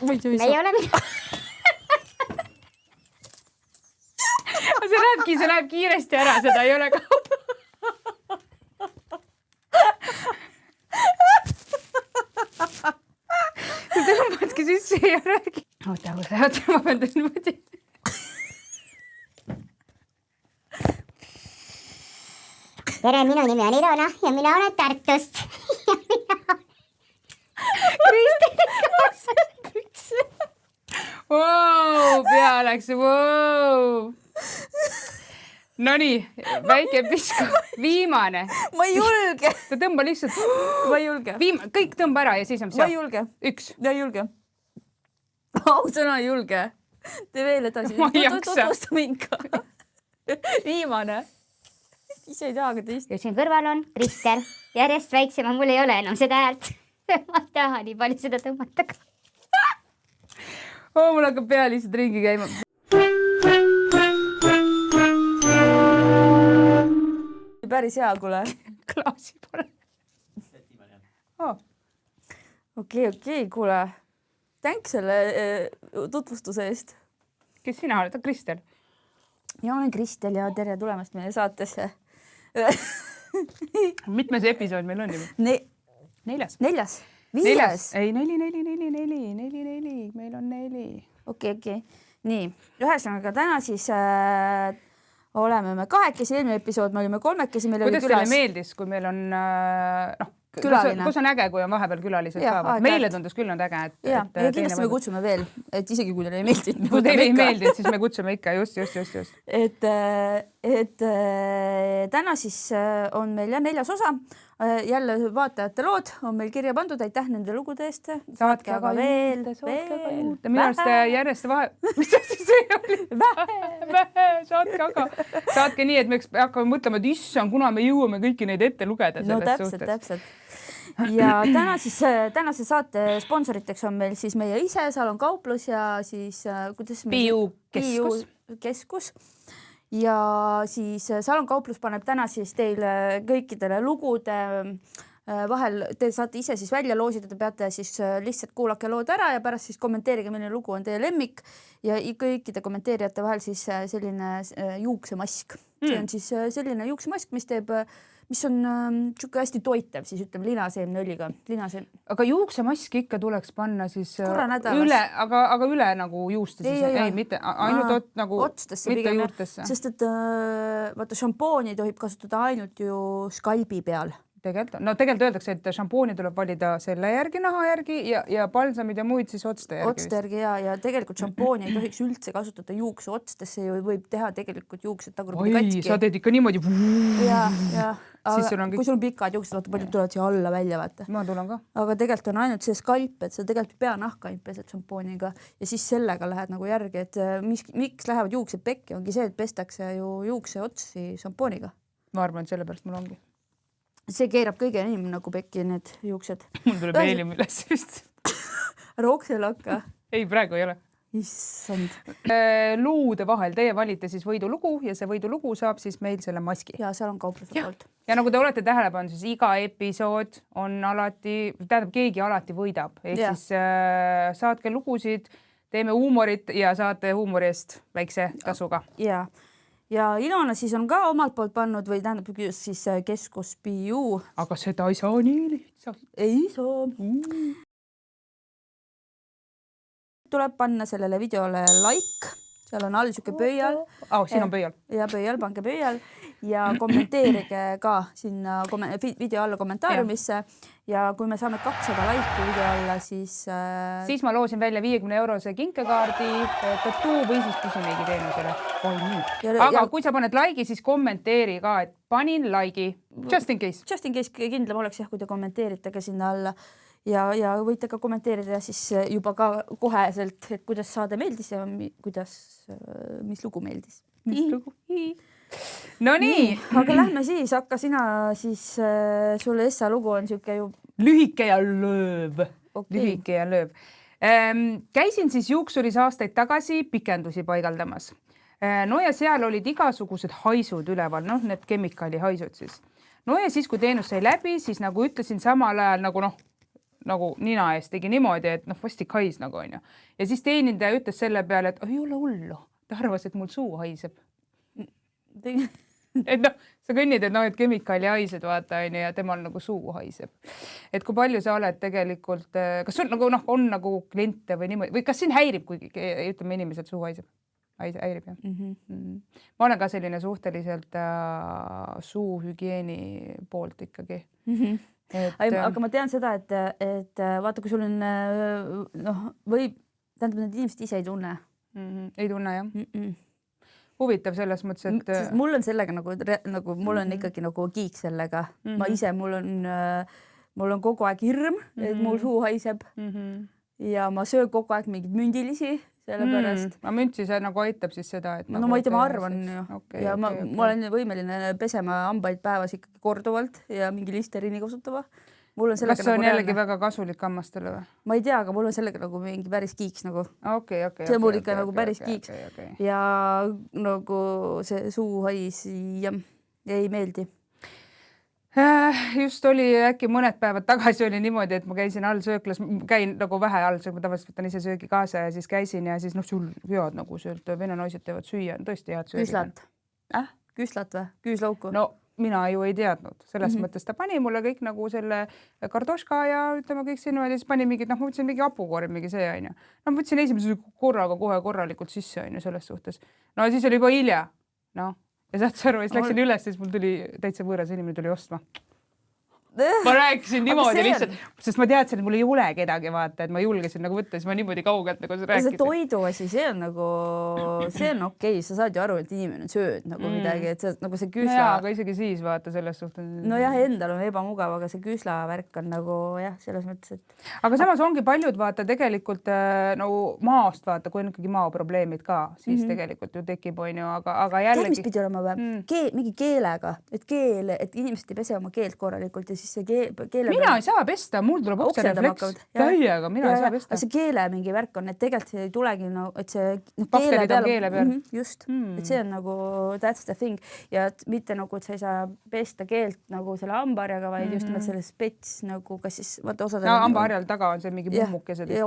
Me ei ole see läheb kiiresti ära, seda ei ole ka. Sa tõmbadki sisse ja räägi. Oota, ma pean tõenäoliselt. Tere, minu nimi on Ilona ja mina olen Tartust. Kristini kaasa. Wow, pea läks. Wow. Nonii, väike pisku. Viimane. Ma ei julge. Ta tõmba lihtsalt. Ma ei julge. Kõik tõmba ära ja siis on Ma ei julge. Üks. Ma ei julge. Ausõna ei julge. Tee veel edasi. Ma ei jaksa. Tutvusta mind ka. Viimane. Ise ei tea, aga teist. Ja siin kõrval on Kristel. Järjest väiksema, mul ei ole enam seda häält. Ma ei taha nii palju seda tõmmata. Mul hakkab pea lihtsalt ringi käima. Päris hea, kuule. Klaasi pole. Okei, kuule. Tänk selle tutvustuse eest. Kes sina oled? Kristel. Ja olen Kristel ja tere tulemast meie saatesse. Mitmes episood meil on juba? Neljas. Viies. Ei, neli. Meil on 4. Okei. Nii, ühesõnaga täna siis oleme me 2, eelmine episood me olime 3, meil oli kuidas külas. teile meeldis, kui meil on külaline. Kus on äge, kui on vahepeal külalised ka? Meile tundus küll on äge. Ja kindlasti me kutsume veel, et isegi kui teile ei meeldi. Kui teile ei meeldi, siis me kutsume ikka, just. Et täna siis on meil 4. osa. Jälle vaatajate lood on meil kirja pandud, aitäh nende lugude eest. Saatke aga veel. Minu arust järjest vahe. Mis siis ei oli? Vähe. Saatke nii, et me hakkame mõtlema, et issand, kuna me jõuame kõiki neid ette lugeda. No täpselt. Ja tänase saate sponsoriteks on meil siis meie ise, Salon Kauplus ja siis Piu Keskus. Ja siis Salon Kauplus paneb täna siis teile kõikidele lugude vahel, te saate ise siis välja loosida, te peate siis lihtsalt kuulake lood ära ja pärast siis kommenteerige, milline lugu on teie lemmik ja kõikide kommenteerijate vahel siis selline juuksemask. See on siis selline juuksemask, mis on tšuke hästi toitev, siis ütleme linaseemneõliga. Aga juuksemaski ikka tuleks panna siis korra nädalas. Üle, aga üle nagu juuste siis. Ei, mitte ainult nagu otstesse mitte pigem, juurtesse. Sest et vaata šampooni tohib kasutada ainult ju skalbi peal. Tegelikult öeldakse, et šampooni tuleb valida selle järgi, naha järgi ja palsamid ja muid siis otste järgi. Otste järgi ja tegelikult šampooni ei tohiks üldse kasutada juukse otstesse ja võib teha tegelikult juuksed tagurpidi katki. Sa teed ikka niimoodi. Ja. Kui sul on pikad juuksed, vaata palju tulevad siia alla välja, vaata. Ma tulen ka. Aga tegelikult on ainult see skalp, et sa tegelikult peanahka ainult pesed šampooniga ja siis sellega lähed nagu järgi, et miks lähevad juuksed pekki, ongi see, et pestakse ju juukse otsi šampooniga. Ma arvan, et selle pärast mul ongi. See keerab kõige enim nagu pekki need juuksed. Mul tuleb eelim üles vist. Rooksel hakka. Ei, praegu ei ole. Issand. Luude vahel teie valite siis võidulugu ja see võidulugu saab siis meil selle maski. Ja seal on kaupluse poolt. Ja nagu te olete tähele pannud, siis iga episood on alati, tähendab keegi alati võidab. Siis saatke lugusid, teeme huumorit ja saate huumori eest väikse tasuga. Ja Ilona siis on ka omalt poolt pannud või tähendab siis Keskus Piu. Aga seda ei saa nii lihtsalt. Ei saa. Tuleb panna sellele videole like, seal on all siuke pöial. Siin on pöial. Ja pöial, pange pöial ja kommenteerige ka sinna video alla kommentaariumisse ja kui me saame 200 laiki video alla, siis ma loosin välja 50-eurose kinkekaardi tattoo või siis püsimeigi teenusele. Aga kui sa paned laigi, siis kommenteeri ka, et panin laigi. Just in case. Just in case kindlam oleks kui te kommenteerite ka sinna alla. Ja võite ka kommenteerida siis juba ka koheselt, et kuidas saade meeldis ja mis lugu meeldis. No nii. Aga lähme siis, hakka sina siis, sulle Essa lugu on siuke ju... Lühike ja lööv. Lühike ja lööv. Käisin siis juuksuris aastaid tagasi pikendusi paigaldamas. No ja seal olid igasugused haisud üleval, need kemikaali haisud siis. No ja siis, kui teenus sai läbi, siis nagu ütlesin samal ajal nagu nagu nina eest tegi niimoodi, et noh, vastik hais nagu onju. Ja siis teenindaja ütles selle peale, et ei ole hullu. Ta arvas, et mul suu haiseb. Et noh, sa kõnnid, et noh, et kemikaali haised vaata onju ja temal nagu suu haiseb. Et kui palju sa oled tegelikult, kas sul nagu noh, on nagu kliente või niimoodi, või kas siin häirib, kui ütleme inimesed suu haiseb? Häirib jah. Ma olen ka selline suhteliselt suuhügieeni poolt ikkagi. Aga ma tean seda, et vaata, kui sul on võib, tähendab, need inimesed ise ei tunne. Ei tunne jah. Huvitav selles mõttes, et sest mul on sellega nagu mul on ikkagi nagu kiik sellega. Ma ise, mul on kogu aeg hirm, et mul suu haiseb ja ma söön kogu aeg mingeid mündilisi sellepärast. Müntsi see nagu aitab siis seda, et no ma ei tea, ma arvan ju. Ja ma olen võimeline pesema hambaid päevas ikkagi korduvalt ja mingi listerini kasutama. Kas see on jällegi väga kasulik hammastele või? Ma ei tea, aga mul on sellega nagu mingi päris kiiks nagu. See on mul ikka nagu päris kiiks. Ja nagu see suuhais ei meeldi. Just oli äkki mõned päevad tagasi oli niimoodi, et ma käisin allsööklas, käin nagu vähe allsöök, ma tavaliselt võtan ise söögi kaasa ja siis käisin ja siis noh, sul head nagu söölt, vene naised teevad süüa, tõesti head söögi. Küslat? Küslat või? Küüslauku? No mina ju ei teadnud, selles mõttes ta pani mulle kõik nagu selle kardoška ja ütleme kõik sinna ja siis pani mingid, noh, ma võtsin mingi hapukorv, mingi see on ju. No ma võtsin esimese korraga kohe korralikult sisse on ju selles suhtes. No siis oli juba hilja, noh. Ja saad sa aru, siis läksin üles, siis mul tuli täitsa võõras inimene tuli ostma. Ma rääkisin niimoodi lihtsalt, sest ma teadsin, et mul ei ole kedagi vaata, et ma julgesin nagu võtta, siis ma niimoodi kaugelt nagu rääkisin. See toiduasi, see on nagu, see on okei, sa saad ju aru, et inimene sööd nagu midagi, et see nagu see küsla. Jaa, aga isegi siis vaata selles suhtes. No jah, endal on ebamugav, aga see küsla värk on nagu jah, selles mõttes, et. Aga samas ongi paljud vaata tegelikult nagu maast vaata, kui on ikkagi maaprobleemid ka, siis tegelikult ju tekib on ju, aga jällegi. Tead, mis pidi olema või? Mingi keelega, et inimesed ei pese oma keelt korralikult ja siis see keele mina ei saa pesta, mul tuleb oksarefleks täiega, mina ei saa pesta. See keele mingi värk on, et tegelikult see ei tulegi, et see bakterid on keele peal. Just, et see on nagu that's the thing ja mitte nagu, et sa ei saa pesta keelt nagu selle hambaharjaga, vaid just nimelt selle spets nagu, kas siis vaata osad hambaharjal taga on see mingi mummukesed ja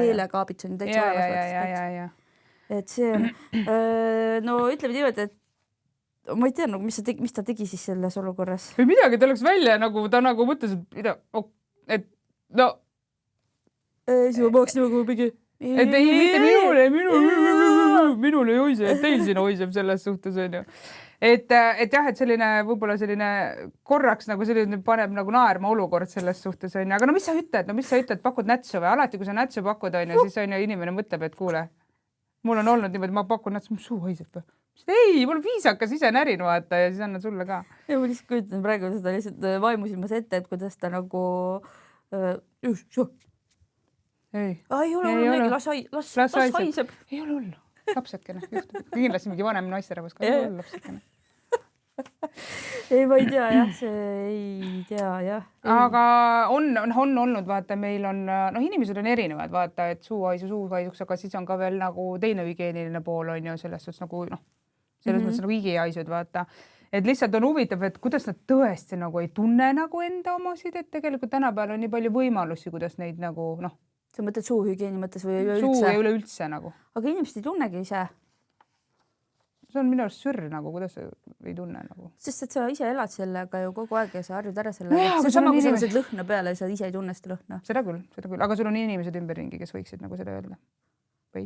keelekaabits on täitsa olemas. Et see no ütleme niimoodi, et ma ei tea, nagu, mis ta tegi siis selles olukorras. Või midagi, ta läks välja, nagu ta nagu mõtles, et no. Siis ma maaks nagu mingi. Et ei, mitte minule ei hoise, et teil siin hoiseb selles suhtes on ju. Et jah, et selline võib-olla selline korraks nagu selline paneb nagu naerma olukord selles suhtes on ju. Aga no mis sa ütled, pakud nätsu või alati, kui sa nätsu pakud on ju, siis on ju inimene mõtleb, et kuule, mul on olnud niimoodi, ma pakun nätsu, mu suu haiseb või. Ei, mul viisakas ise närin vaata ja siis annan sulle ka. Ja ma lihtsalt kujutan praegu seda lihtsalt vaimusilmas ette, et kuidas ta nagu ei ole mingi, las haiseb. Ei ole hullu, lapsekene. Kindlasti mingi vanem naisterahvas ka ei ole lapsekene. Ei, ma ei tea jah, see ei tea jah. Aga on olnud, vaata, meil on, noh, inimesed on erinevad, vaata, et suuhaisuks, aga siis on ka veel nagu teine hügieeniline pool on ju selles suhtes nagu, noh, selles mõttes nagu higihaisud, vaata. Et lihtsalt on huvitav, et kuidas nad tõesti nagu ei tunne nagu enda omasid, et tegelikult tänapäeval on nii palju võimalusi, kuidas neid nagu, noh. Sa mõtled suuhügieeni mõttes või üleüldse? Suu ja üleüldse nagu. Aga inimesed ei tunnegi ise. See on minu arust sürr nagu, kuidas sa ei tunne nagu. Sest et sa ise elad sellega ju kogu aeg ja sa harjud ära sellega. See sama, kui sa võtsid lõhna peale ja sa ise ei tunne seda lõhna. Seda küll. Aga sul on inimesed ümberringi, kes võiksid nagu seda öelda. Või?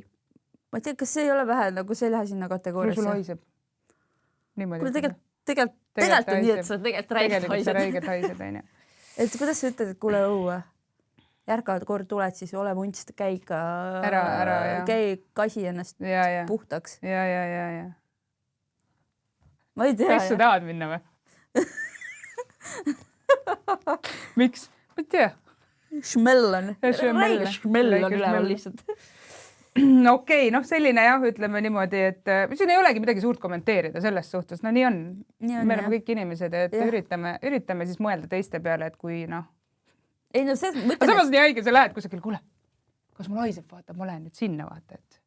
Ma ei tea, kas see ei ole vähe, nagu see ei lähe sinna kategooriasse. Sul haiseb. Niimoodi. Tegelikult on nii, et sa tegelikult räigelt haised, on ju. Et kuidas sa ütled, et kuule õue? Järkad kord tuled, siis ole muntst, käi kasi ennast puhtaks. Ja. Ma ei tea. Kes sa tahad minna või? Miks? Ma ei tea. Šmell on üleval lihtsalt. Okei, noh selline jah, ütleme niimoodi, et siin ei olegi midagi suurt kommenteerida selles suhtes. No nii on. Me oleme kõik inimesed, et üritame siis mõelda teiste peale, et kui noh. Ei no see mõtlen. Aga samas nii haige, sa lähed kusagil, kuule, kas mul haiseb, vaata, ma lähen nüüd sinna, vaata, et.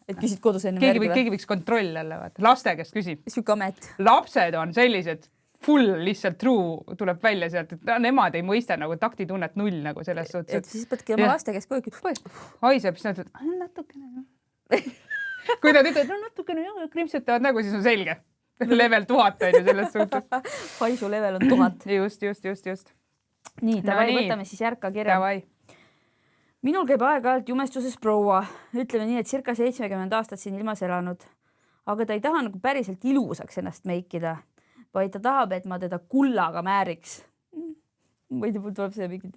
Et küsid kodus enne järgi või? Keegi võiks kontroll alla, vaata. Laste, kes küsib. Süük amet. Lapsed on sellised full lihtsalt true tuleb välja sealt, et nemad ei mõista nagu taktitunnet null nagu selles suhtes. Et siis peadki oma laste käest kogu haiseb, siis nad ütlevad, natukene. Kui nad ütlevad, no natukene krimpsutavad nägu, siis on selge. Level 1000 on ju selles suhtes. Haisu level on 1000. Just. Nii, võtame siis järka kirja. Minul käib aeg-ajalt jumestuses proua. Ütleme nii, et circa 70 aastat siin ilmas elanud. Aga ta ei taha nagu päriselt ilusaks ennast meikida, vaid ta tahab, et ma teda kullaga määriks. Ma ei tea, tuleb see mingi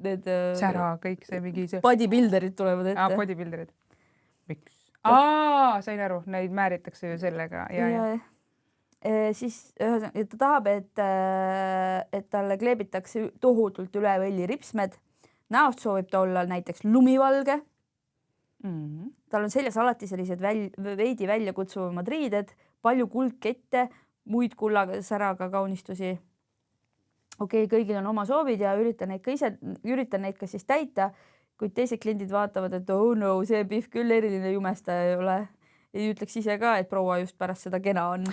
need sära, kõik see mingi see. Bodybuilderid tulevad ette. Bodybuilderid. Miks? Sain aru, neid määritakse ju sellega. Siis ta tahab, et talle kleebitakse tohutult üle võlli ripsmed. Näost soovib ta olla näiteks lumivalge. Tal on seljas alati sellised veidi välja kutsuvamad riided, palju kuldkette, muid kullaga säraga kaunistusi. Okei, kõigil on oma soovid ja üritan neid ka siis täita, kuid teised kliendid vaatavad, et oh no, see Pihv küll eriline jumestaja ei ole. Ei ütleks ise ka, et proua just pärast seda kena on.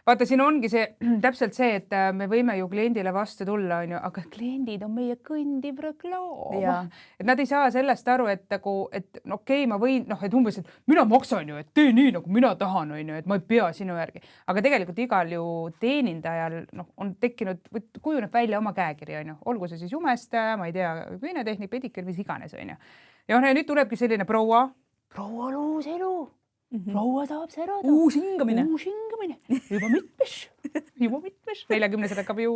Vaata, siin ongi see täpselt see, et me võime ju kliendile vastu tulla, on ju, aga kliendid on meie kõndiv reklaam. Et nad ei saa sellest aru, et okei, ma võin, et umbes, et mina maksan ju, et tee nii, nagu mina tahan, on ju, et ma ei pea sinu järgi. Aga tegelikult igal ju teenindajal on tekkinud, kujuneb välja oma käekiri, on ju. Olgu see siis jumestaja, ma ei tea, küünetehnik, pediküür, mis iganes, on ju. Ja nüüd tulebki selline proua uus elu. Proua saab särada. Uus hingamine. Juba mitmes. 40 hakkab ju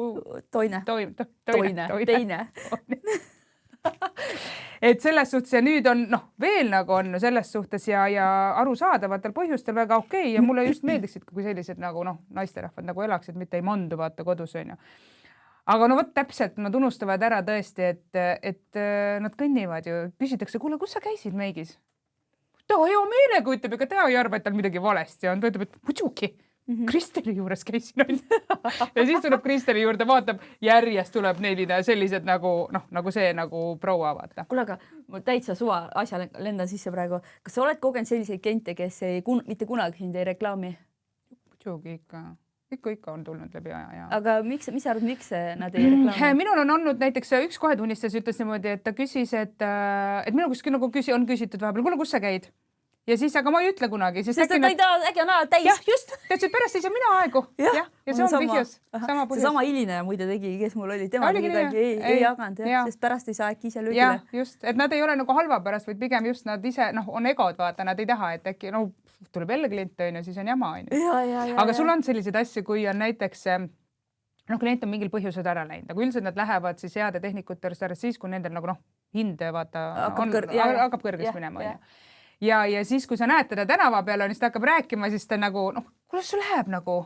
Toine. Et selles suhtes ja nüüd on veel nagu on selles suhtes ja arusaadavatel põhjustel väga okei. Ja mulle just meeldiksid, kui sellised nagu naisterahvad nagu elaksid, mitte ei mandu vaata kodus on ju. Aga võt täpselt nad unustavad ära tõesti, et nad kõnnivad ju. Küsitakse, kuule, kus sa käisid meigis? Ta hea meelega ütleb, ega ta ei arva, et tal midagi valesti on. Ta ütleb, et muidugi, Kristeli juures käisin. Ja siis tuleb Kristeli juurde, vaatab, järjest tuleb neile sellised nagu see nagu proua vaata. Kuule, aga ma täitsa suva asja lendan sisse praegu. Kas sa oled kogenud selliseid kliente, kes mitte kunagi sind ei reklaami? Muidugi ikka on tulnud läbi aja. Aga mis sa arvad, miks nad ei reklaami? Minul on olnud näiteks üks kohetunnistas ütles niimoodi, et ta küsis, et minu kuskil nagu on küsitud vahepeal, kuule, kus sa käid? Ja siis, aga ma ei ütle kunagi. Sest ta ei taha, äkki on ajal täis. Jah, just. Ta ütles, et pärast ei saa mina aegu. Ja see on põhjus. See sama Iline muide tegi, kes mul oli. Tema midagi ei jaganud, sest pärast ei saa äkki ise lüüdile. Jah, just. Et nad ei ole nagu halva pärast, vaid pigem just nad ise on egod, vaata, nad ei taha, et äkki tuleb jälle klient, siis on jama. Aga sul on selliseid asju, kui on näiteks klient on mingil põhjused ära läinud. Aga üldiselt nad lähevad siis heade tehnikute arvest siis, kui nendel hind hakkab kõrgest minema. Ja siis, kui sa näed teda tänava peal, siis ta hakkab rääkima, siis ta kuidas sul läheb nagu?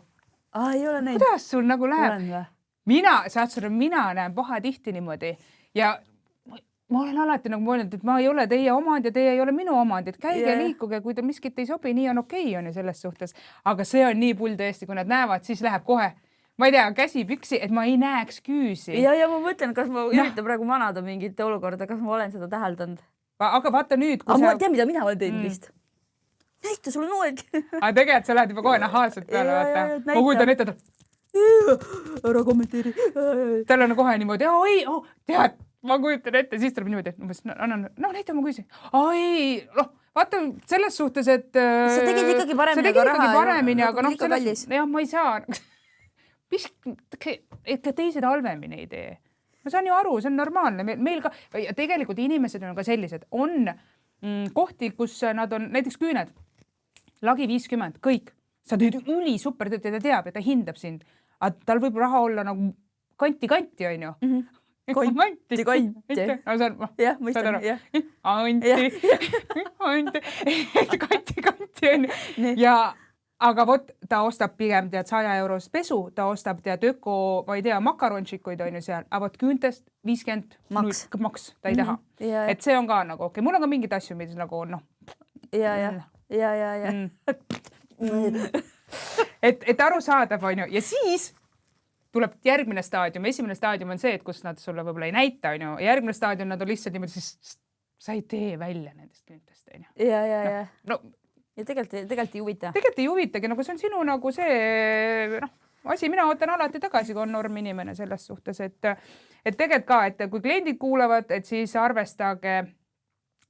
Ei ole näinud. Kuidas sul nagu läheb? Mina näen paha tihti niimoodi ja ma olen alati nagu mõelnud, et ma ei ole teie omand ja teie ei ole minu omand, et käige liikuge, kui ta miskit ei sobi, nii on okei on ju selles suhtes. Aga see on nii pull tõesti, kui nad näevad, siis läheb kohe, ma ei tea, käsi püksi, et ma ei näeks küüsi. Ja ma mõtlen, kas ma üritan praegu manada mingit olukorda, kas ma olen seda täheldanud. Aga vaata nüüd, kui ma tean, mida mina olen teinud vist. Näita, sul on noeg. Aga tegelikult sa lähed juba kohe nahaalselt peale, vaata. Ma kuuldan ette, ära kommenteeri. Tal on kohe niimoodi, tead, ma kujutan ette, siis tuleb niimoodi, näita ma küsin. Vaata selles suhtes, et sa tegid ikkagi paremini, aga ma ei saa. Ikka teised halvemini ei tee. Ma saan ju aru, see on normaalne. Meil ka, ja tegelikult inimesed on ka sellised. On kohti, kus nad on näiteks küüned, lagi 50, kõik. Sa teed üli super, ta teab ja ta hindab sind. Aga tal võib raha olla nagu kanti, on ju. Kanti. Jah, mõistan. Kanti, on ju. Ja aga ta ostab pigem 100 € pesu, ta ostab öko, ma ei tea, makaronšikuid on ju seal, aga küüntest 50 maks, ta ei taha. Et see on ka nagu okei. Mul on ka mingid asju, mis nagu Ja. Et arusaadav on ju. Ja siis tuleb järgmine staadium. Esimene staadium on see, et kus nad sulle võib-olla ei näita, on ju. Järgmine staadium nad on lihtsalt niimoodi, siis sa ei tee välja nendest küüntest, on ju. Ja tegelikult ei huvita. Tegelikult ei huvitagi, nagu see on sinu nagu see, mina ootan alati tagasi, kui on norm inimene selles suhtes, et tegelikult ka, et kui kliendid kuulavad, et siis arvestage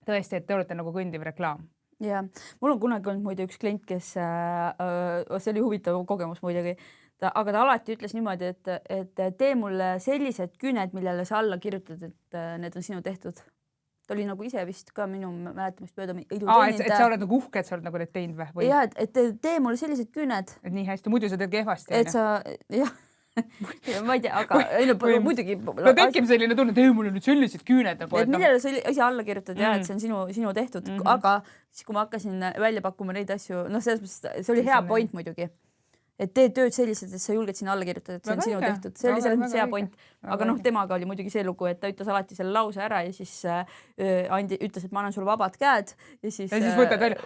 tõesti, et te olete nagu kõndiv reklaam. Ja mul on kunagi olnud muide üks klient, kes, see oli huvitav kogemus muidugi, aga ta alati ütles niimoodi, et tee mulle sellised küüned, millele sa alla kirjutad, et need on sinu tehtud. Ta oli nagu ise vist ka minu mäletamist mööda. Et sa oled nagu uhke, et sa oled nagu need teinud või? Ja, et tee mulle sellised küüned. Et nii hästi, muidu sa teed kehvasti. Et sa, jah. Ma ei tea, aga muidugi. No tekib selline tunne, et mul on nüüd sellised küüned. Et millele sa ise alla kirjutad, jah, et see on sinu tehtud. Aga siis, kui ma hakkasin välja pakkuma neid asju, see oli hea point muidugi. Et tee tööd sellised, et sa julged sinna alla kirjutada, et see on sinu tehtud. See oli selles mõttes hea point. Aga temaga oli muidugi see lugu, et ta ütles alati selle lause ära ja siis ütles, et ma annan sulle vabad käed. Ja siis võtad välja.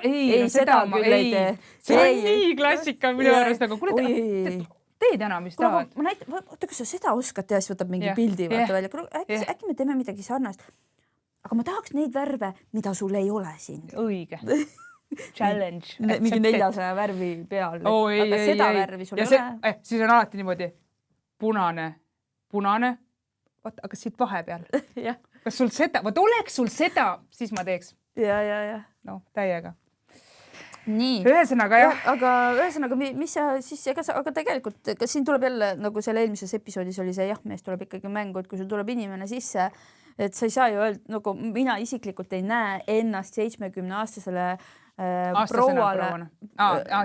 Ei, seda küll ei tee. See on nii klassika minu arust, aga kuule, tee täna, mis tahad. Oota, kas sa seda oskad teha, siis võtab mingi pildi vaata välja. Äkki me teeme midagi sarnast. Aga ma tahaks neid värve, mida sul ei ole siin. Õige. Challenge. Mingi 400 värvi peal. Aga seda värvi sul ei ole. Siis on alati niimoodi punane. Aga siit vahepeal. Kas sul seda, oleks sul seda, siis ma teeks. Ja. No, täiega. Nii. Ühesõnaga, jah. Aga ühesõnaga, mis sa siis, aga tegelikult, kas siin tuleb jälle, nagu selle eelmises episoodis oli see, mees tuleb ikkagi mängu, et kui sul tuleb inimene sisse, et sa ei saa ju öelda, nagu mina isiklikult ei näe ennast 70-aastasele prouale.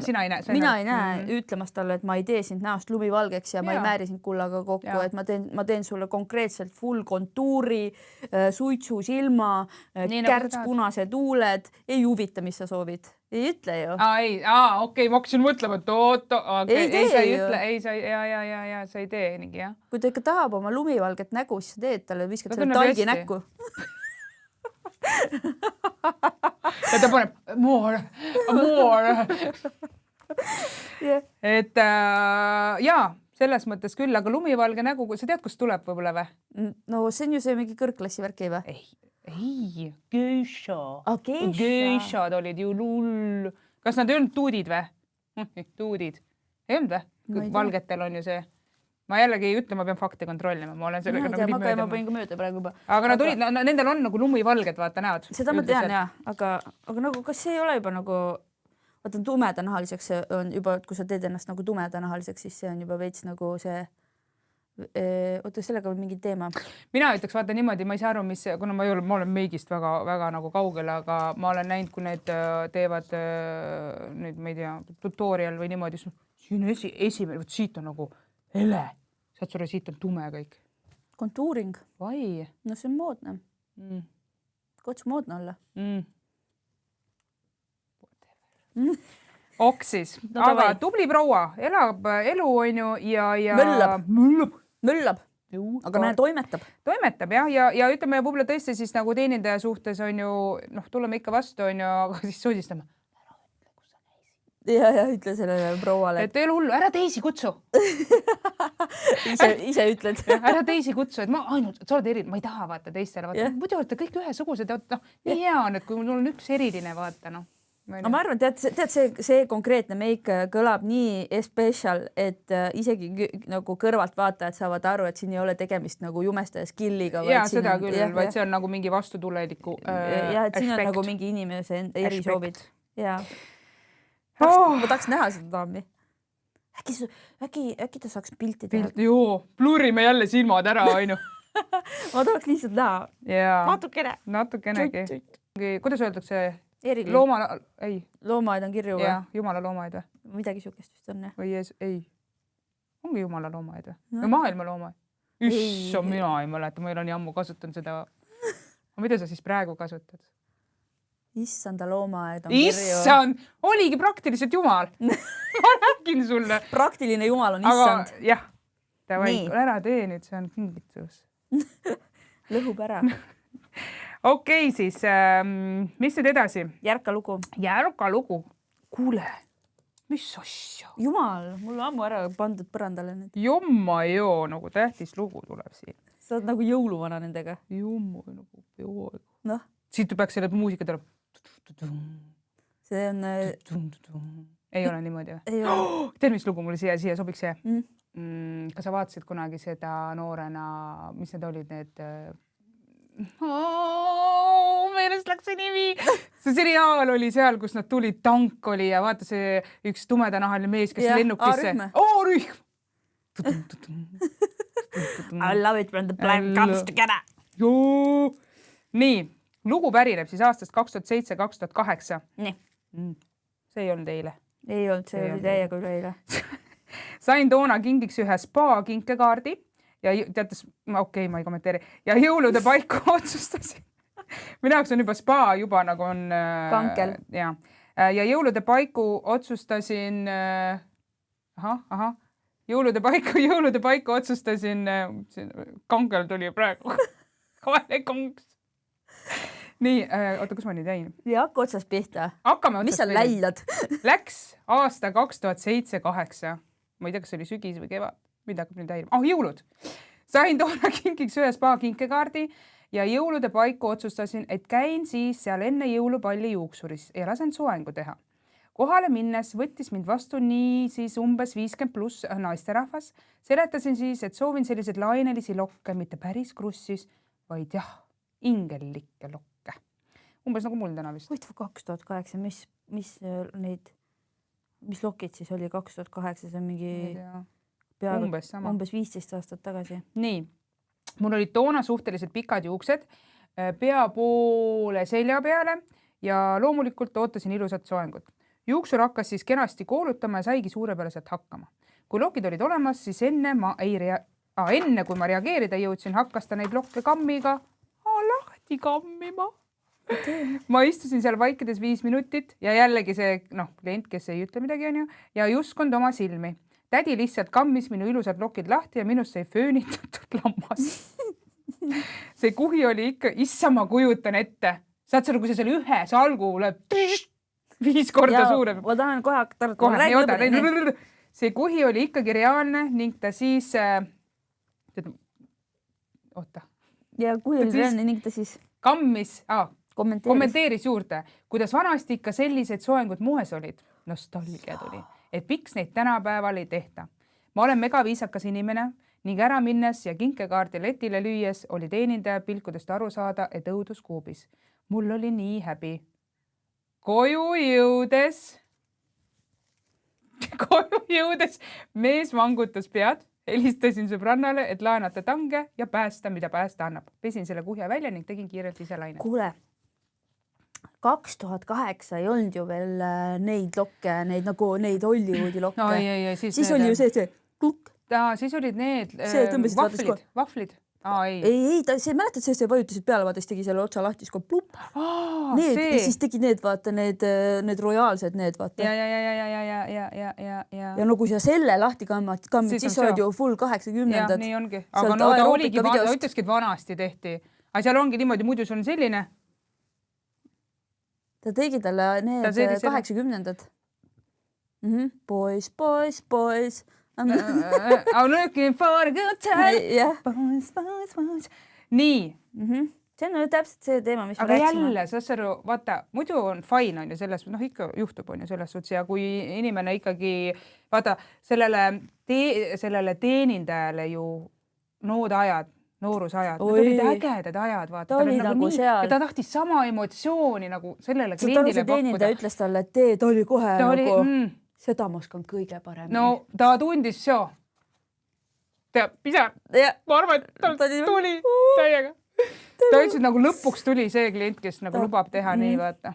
Sina ei näe. Mina ei näe ütlemas talle, et ma ei tee sind näost lumivalgeks ja ma ei määri sind kullaga kokku, et ma teen sulle konkreetselt full kontuuri, suitsu silma, kärtspunased huuled, ei huvita, mis sa soovid. Ei ütle ju. Okei, ma hakkasin mõtlema, et ei, sa ei tee niigi, jah. Kui ta ikka tahab oma lumivalget nägu, siis sa teed talle, viskad selle talgi näkku. Ja ta paneb more. Et selles mõttes küll, aga lumivalge nägu, sa tead, kust tuleb võib-olla või? No see on ju see mingi kõrgklassi värk, ei või? Ei, geisha. Geisha. Geishad olid ju lull. Kas nad ei olnud tuudid või? Tuudid. Ei olnud või? Valgetel on ju see. Ma jällegi ei ütle, ma pean fakte kontrollima. Ma olen sellega nagu nii mööda. Ma panin ka mööda praegu juba. Aga nad olid, nendel on nagu lumivalged, vaata näod. Seda ma tean, jah. Aga nagu, kas see ei ole juba nagu, vaata tumedanahaliseks on juba, kui sa teed ennast nagu tumedanahaliseks, siis see on juba veits nagu see, oota, sellega on mingi teema. Mina ütleks, vaata niimoodi, ma ei saa aru, kuna ma olen meigist väga nagu kaugel, aga ma olen näinud, kui need teevad nüüd, ma ei tea, tutorial või niimoodi, siin esimene, siit on nagu hele. Saad sulle, siit on tume kõik. Kontuuring. Vai. No see on moodne. Kots moodne olla. Oksis. Aga tubli proua, elab elu on ju ja Möllab. Aga näe, toimetab. Toimetab, jah. Ja ütleme, võib-olla tõesti siis nagu teenindaja suhtes on ju, tuleme ikka vastu on ju, aga siis sodistame. Ja ütle sellele prouale. Et elu hullu, ära teisi kutsu. Ise ütled. Ära teisi kutsu, et ma ainult, sa oled eriline, ma ei taha vaata teistele. Muidu olete kõik ühesugused. Nii hea on, et kui mul on üks eriline vaata. Aga ma arvan, tead see konkreetne meik kõlab nii special, et isegi nagu kõrvalt vaatajad saavad aru, et siin ei ole tegemist nagu jumestaja skilliga. Ja seda küll, vaid see on nagu mingi vastutuleliku ja, et siin on nagu mingi inimese erisoovid. Ja. Ma tahaks näha seda daami. Äkki ta saaks pilti teha? Joo, plurime jälle silmad ära, ainu. Ma tahaks lihtsalt näha. Natukenegi. Kuidas öeldakse? Eriline. Loomaaed on kirju või? Ja, jumala loomaaed või? Midagi sukest vist on. Või ei. Ongi jumala loomaaed või? Või maailma loomaaed? Issa, mina ei mäleta, ma ei ole nii ammu kasutanud seda. Mida sa siis praegu kasutad? Issanda loomaaed on kirju. Issand! Oligi praktiliselt jumal. Ma räägin sulle. Praktiline jumal on issand. Aga jah, ära tee nüüd, see on kingitus. Lõhub ära. Okei, siis mis nüüd edasi? Järka lugu. Kuule, mis asja? Jumal, mul ammu ära pandud põrandale nüüd. Jumma joo, nagu tähtis lugu tuleb siin. Sa oled nagu jõuluvana nendega. Jumma nagu peoaeg. Noh. Siit peaks selle muusika tuleb. See on ei ole niimoodi või? Ei ole. Tead, mis lugu mulle siia sobiks see? Mm. Kas sa vaatasid kunagi seda noorena, mis need olid need? Meelest läks see nimi. See seriaal oli seal, kus nad tulid, tank oli ja vaata see üks tumedanahaline mees, kes lennukisse. A-rühm. I love it when the plan comes together. Joo. Nii, lugu pärineb siis aastast 2007-2008. Nii. See ei olnud eile. Ei olnud, see oli täiega üleeile. Sain toona kingiks ühe spa kinkekaardi ja teatas, okei, ma ei kommenteeri, ja jõulude paiku otsustasin. Minu jaoks on juba spa juba nagu on kankel. Ja jõulude paiku otsustasin jõulude paiku otsustasin kankel tuli praegu. Vale kongs. Nii, oota, kus ma nüüd jäin? Ja hakka otsast pihta. Hakkame otsast mis sa lällad? Läks aasta 2007-2008. Ma ei tea, kas see oli sügis või kevad. Mida hakkab nüüd häirima? Jõulud. Sain toona kingiks ühe spa kinkekaardi ja jõulude paiku otsustasin, et käin siis seal enne jõulupalli juuksuris ja lasen soengu teha. Kohale minnes võttis mind vastu nii siis umbes 50+ naisterahvas. Seletasin siis, et soovin sellised lainelisi lokke, mitte päris krussis, vaid jah, ingellikke lokke. Umbes nagu mul täna vist. Huvitav 2008, mis lokid siis oli 2008, see on mingi peaaegu umbes 15 aastat tagasi. Nii, mul olid toona suhteliselt pikad juuksed, pea poole selja peale ja loomulikult ootasin ilusat soengut. Juuksur hakkas siis kenasti koolutama ja saigi suurepäraselt hakkama. Kui lokid olid olemas, siis enne kui ma reageerida jõudsin, hakkas ta neid lokke kammiga lahti kammima. Ma istusin seal vaikides 5 minutit ja jällegi see klient, kes ei ütle midagi on ju, ja juskond oma silmi. Tädi lihtsalt kammis minu ilusad lokid lahti ja minust sai föönitatud lammas. See kuhi oli ikka, issa ma kujutan ette. Saad sa, kui see seal ühe salgu läheb 5 korda suurem. Ma tahan kohe hakata. See kuhi oli ikkagi reaalne ning ta siis Ja kuhi oli reaalne ning ta siis kammis, kommenteeris juurde, kuidas vanasti ikka sellised soengud moes olid. Nostalgia tuli, et miks neid tänapäeval ei tehta. Ma olen megaviisakas inimene ning ära minnes ja kinkekaardi letile lüües oli teenindaja pilkudest aru saada, et õudus kuubis. Mul oli nii häbi. Koju jõudes mees vangutas pead. Helistasin sõbrannale, et laenata tange ja päästa, mida päästa annab. Pesin selle kuhja välja ning tegin kiirelt ise laine. Kuule, 2008 ei olnud ju veel neid lokke, neid Hollywoodi lokke. Siis oli ju see klukk. Siis olid need vaflid. Ei, see mäletad, see vajutasid peale, vaata, siis tegi selle otsa lahti, siis plupp. Ja siis tegi need, vaata, need royaalsed, need, vaata. Ja no kui sa selle lahti kammid, siis sa oled ju full 80-ndad. Nii ongi. Aga no ta oligi, ta ütleski, et vanasti tehti. Aga seal ongi niimoodi, muidu sul on selline. Ta tegi talle need 80-ndad. Boys. I'm looking for a good time. Boys. Nii. See on täpselt see teema, mis aga jälle, sa vaata, muidu on fine on ju selles, ikka juhtub on ju selles suhtes ja kui inimene ikkagi, vaata, sellele teenindajale ju noorusajad, need olid ägedad ajad, vaata. Ta oli nagu seal. Ja ta tahtis sama emotsiooni nagu sellele kliendile pakkuda. Teenindaja ütles talle, et ta oli kohe nagu... Seda ma oskan kõige paremini. No, ta tundis seo. Pisar. Ma arvan, et ta tuli täiega. Ta ütles, et nagu lõpuks tuli see klient, kes nagu lubab teha nii, vaata.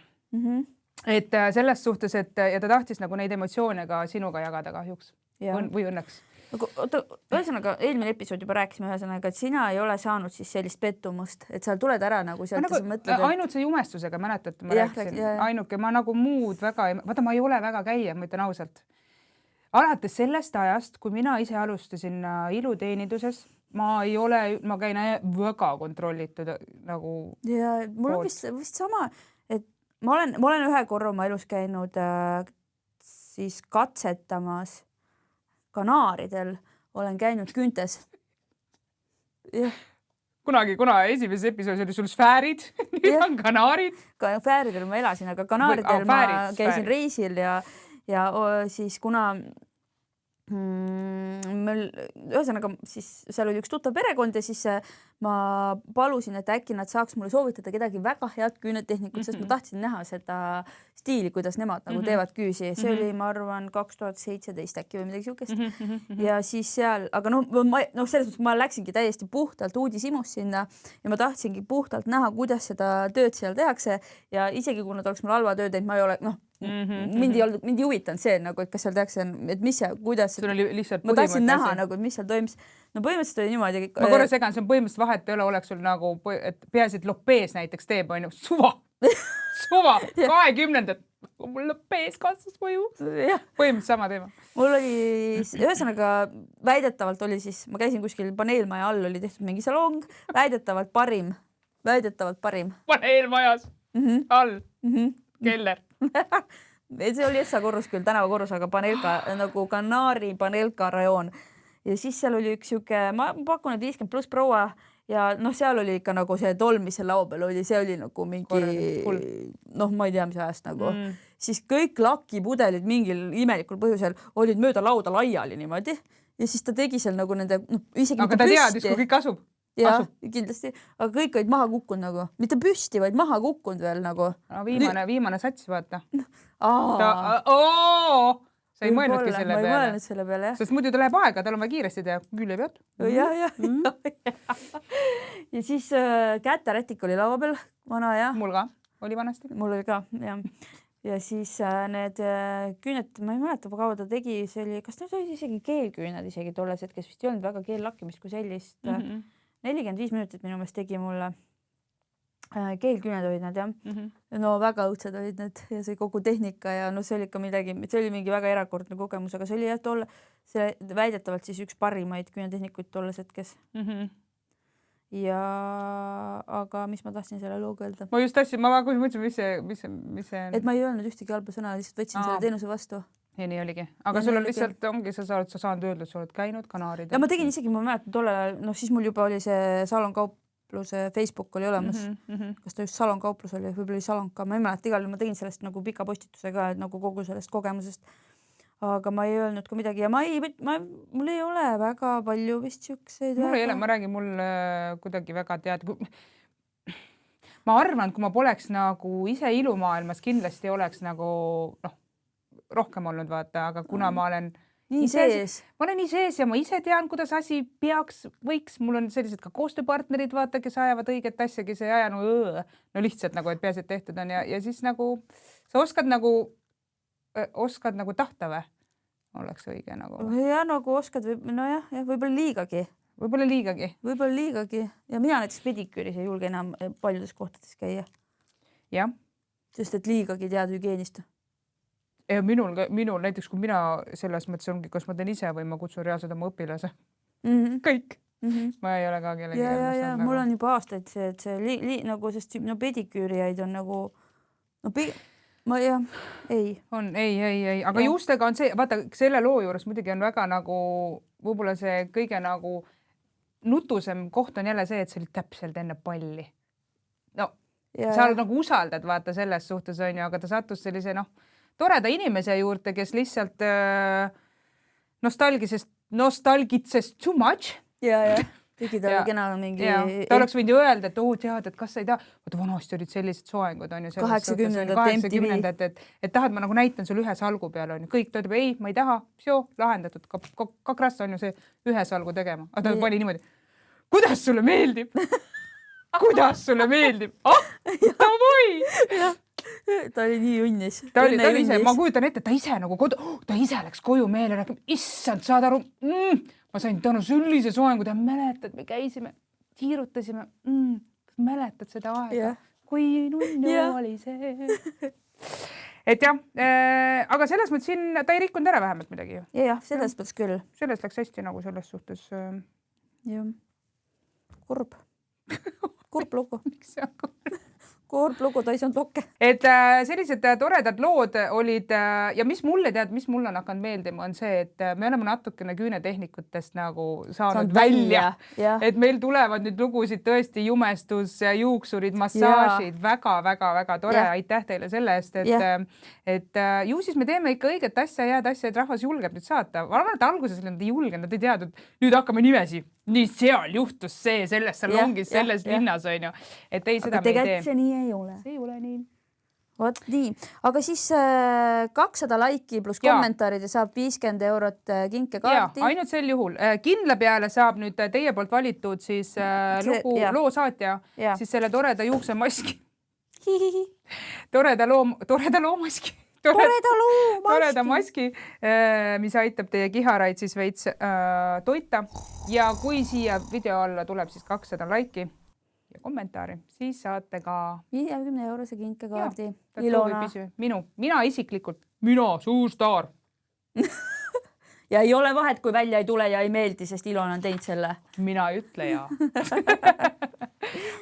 Et selles suhtes, et ja ta tahtis nagu neid emotsioone ka sinuga jagada kahjuks. Või õnneks. Ühesõnaga, eelmine episood juba rääkisime ühesõnaga, et sina ei ole saanud siis sellist pettumust, et sa tuled ära nagu sealt ja sa mõtled. Ainult see jumestusega, mäletad, ma rääkisin. Ainuke, ma nagu muud väga, vaata, ma ei ole väga käija, ma ütlen ausalt. Alates sellest ajast, kui mina ise alustasin iluteeninduses, ma käin väga kontrollitud nagu... Ja mul on vist sama, et ma olen ühe korra oma elus käinud siis katsetamas kanaaridel, olen käinud küüntes. Kunagi, esimeses episoodis oli sul sfäärid, nüüd on kanaarid. Sfääridel ma elasin, aga kanaaridel ma käisin reisil ja siis kuna meil ühesõnaga siis seal oli üks tuttav perekond ja siis ma palusin, et äkki nad saaks mulle soovitada kedagi väga head küünetehnikut, sest ma tahtsin näha seda stiili, kuidas nemad nagu teevad küüsi. See oli, ma arvan, 2017 äkki või midagi siukest. Ja siis seal, aga selles mõttes ma läksingi täiesti puhtalt uudishimus sinna ja ma tahtsingi puhtalt näha, kuidas seda tööd seal tehakse ja isegi kui nad oleks mul halva tööd teinud, ma ei ole, mind ei huvitanud see nagu, et kas seal tehakse, et mis ja kuidas. Ma tahtsin näha nagu, et mis seal toimus. No põhimõtteliselt oli niimoodi. Ma korra segan, see on põhimõtteliselt vahet ei ole, oleks sul nagu, et peaasi, et Lopez näiteks teeb, on ju, suva, 20. Mul Lopez kasvas mõju. Põhimõtteliselt sama teema. Mul oli, ühesõnaga väidetavalt oli siis, ma käisin kuskil paneelmaja all, oli tehtud mingi salong, väidetavalt parim. Paneelmajas, all, keller. See oli Essa korrus küll, tänava korrus, aga Panelka, nagu Kanaari Panelka rajoon. Ja siis seal oli üks siuke, ma pakun, et 50+ proua ja seal oli ikka nagu see tolm, mis seal lao peal oli, see oli nagu mingi, ma ei tea, mis ajast nagu. Siis kõik lakipudelid mingil imelikul põhjusel olid mööda lauda laiali niimoodi ja siis ta tegi seal nagu nende, isegi aga ta teadis, kui kõik asub. Jah, kindlasti, aga kõik olid maha kukkunud nagu, mitte püsti, vaid maha kukkunud veel nagu. Viimane sats, vaata. Sa ei mõelnudki selle peale. Ma ei mõelnud selle peale, jah. Sest muidu ta läheb aega, tal on vaja kiiresti teha, küll ei pead. Jah. Ja siis käterätik oli laua peal, vana ja. Mul ka, oli vanasti. Mul oli ka, jah. Ja siis need küünet, ma ei mäleta, kaua ta tegi, see oli, kas ta oli isegi keelküüned isegi tolles hetkes, vist ei olnud väga keellakkimist kui sellist. 45 minutit minu meelest tegi mulle. Keelküüned olid nad, jah. No väga õudsed olid need ja see kogu tehnika ja see oli ikka midagi, see oli mingi väga erakordne kogemus, aga see oli jah see väidetavalt siis üks parimaid küünetehnikuid tolles hetkes. Ja aga mis ma tahtsin selle looga öelda? Ma just tahtsin, ma mõtlesin, mis see on. Et ma ei öelnud ühtegi halba sõna, lihtsalt võtsin selle teenuse vastu. Ja nii oligi. Aga sul on lihtsalt, ongi, sa saanud öelda, et sa oled käinud Kanaarid. Ja ma tegin isegi, ma mäletan tollel, siis mul juba oli see salonkaupluse Facebook oli olemas. Kas ta just salonkauplus oli, võib-olla oli salonka, ma ei mäleta, igal ma tegin sellest nagu pika postituse ka, nagu kogu sellest kogemusest. Aga ma ei öelnud ka midagi ja mul ei ole väga palju vist siukseid. Mul ei ole, ma räägin, mul kuidagi väga ma arvan, kui ma poleks nagu ise ilumaailmas kindlasti oleks nagu rohkem olnud, vaata, aga kuna ma olen nii sees ja ma ise tean, kuidas asi võiks, mul on sellised ka koostööpartnerid, vaata, kes ajavad õiget asja, kes ei aja lihtsalt nagu, et peaasi, et tehtud on ja siis nagu sa oskad nagu tahta või? Oleks õige nagu. Ja nagu oskad, nojah, võib-olla liigagi. Võib-olla liigagi. Ja mina näiteks pediküüris ei julge enam paljudes kohtades käia. Jah. Sest et liigagi tead hügieenist. Ja minul näiteks, kui mina selles mõttes ongi, kas ma teen ise või ma kutsun reaalselt oma õpilase. Kõik. Ma ei ole ka kellegi. Ja, mul on juba aastaid see, et see nagu, sest pediküürijaid on nagu, ei. On, ei. Aga juustega on see, vaata, selle loo juures muidugi on väga nagu, võib-olla see kõige nagu nutusem koht on jälle see, et see oli täpselt enne palli. Sa nagu usaldad, vaata, selles suhtes on ju, aga ta sattus sellise, toreda inimese juurde, kes lihtsalt nostalgitses too much. Ja. Tegi talle kena mingi... Ta oleks võinud ju öelda, et tead, et kas sa ei taha... Vaata, vanasti olid sellised soengud, on ju. 80-ndat, et tahad, ma nagu näitan sul ühe salgu peal, on ju. Kõik töötab, ei, ma ei taha, lahendatud. Kakras on ju see ühe salgu tegema. Aga ta pani niimoodi, kuidas sulle meeldib? Davai! Ta oli nii õnnis. Ta oli ise, ma kujutan ette, ta ise nagu ta ise läks koju meele rääkima, issand, saad aru, ma sain tänu sellise soengu, ta mäletad, me käisime, tiirutasime, mäletad seda aega, kui nunnu oli see. Et jah, aga selles mõttes siin, ta ei rikkunud ära vähemalt midagi ju. Jah, selles mõttes küll. Selles läks hästi nagu selles suhtes. Jah. Kurb lugu. Miks see on kurb? koorplugu, ta ei saanud lokke. Et sellised toredad lood olid ja mis mulle mis mulle on hakanud meeldima, on see, et me oleme natukene küünetehnikutest nagu saanud välja. Et meil tulevad nüüd lugusid tõesti jumestus, juuksurid, massaažid, väga tore. Aitäh teile selle eest, et ju siis me teeme ikka õiget asja, head asja, et rahvas julgeb nüüd saata. Ma arvan, et alguses nad ei julgenud, nad ei teadnud, nüüd hakkame nimesi. Nii seal juhtus see, selles salongis, selles linnas on ju. Et ei, seda me ei tee. See nii ei ole. See ei ole nii. Vot nii. Aga siis 200 laiki pluss kommentaarid ja saab 50 eurot kinkekaarti. Ja, ainult sel juhul. Kindla peale saab nüüd teie poolt valitud siis loo saatja, siis selle toreda juuksemaski. Toreda loomaski. Toreda maski, mis aitab teie kiharaid siis veits toita. Ja kui siia video alla tuleb siis 200 laiki ja kommentaari, siis saate ka 50 eurose kinkekaardi. Ilona. Mina isiklikult, suur staar. Ja ei ole vahet, kui välja ei tule ja ei meeldi, sest Ilona on teinud selle. Mina ei ütle ja.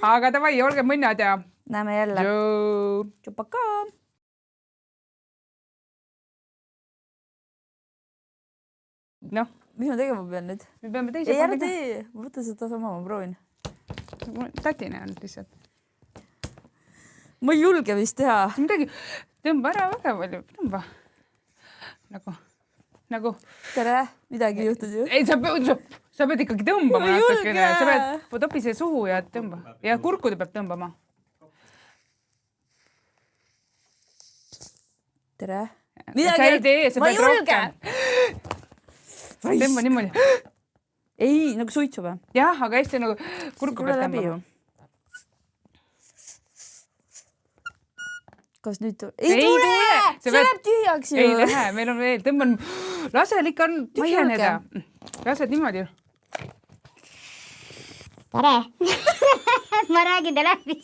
Aga davai, olge mõnnad ja näeme jälle. Tšupaka! Noh. Mis ma tegema pean nüüd? Me peame teise ei, ära tee. Ma võtan seda sama, ma proovin. Tatine on lihtsalt. Ma ei julge vist teha. Midagi, tõmba ära väga palju. Tõmba. Nagu. Tere, midagi juhtud ju. Ei, sa pead ikkagi tõmbama natukene. Sa pead topi see suhu ja tõmba. Ja kurkude peab tõmbama. Tere. Sa ei tee, sa pead rohkem. Tõmba niimoodi. Ei, nagu suitsu või? Jah, aga hästi nagu kurku peab tõmbama. Kas nüüd tule? Ei tule! See läheb tühjaks ju. Ei lähe, meil on veel. Tõmban, lasel ikka on tühjeneda. Lased niimoodi. Tere! Ma räägin teile läbi.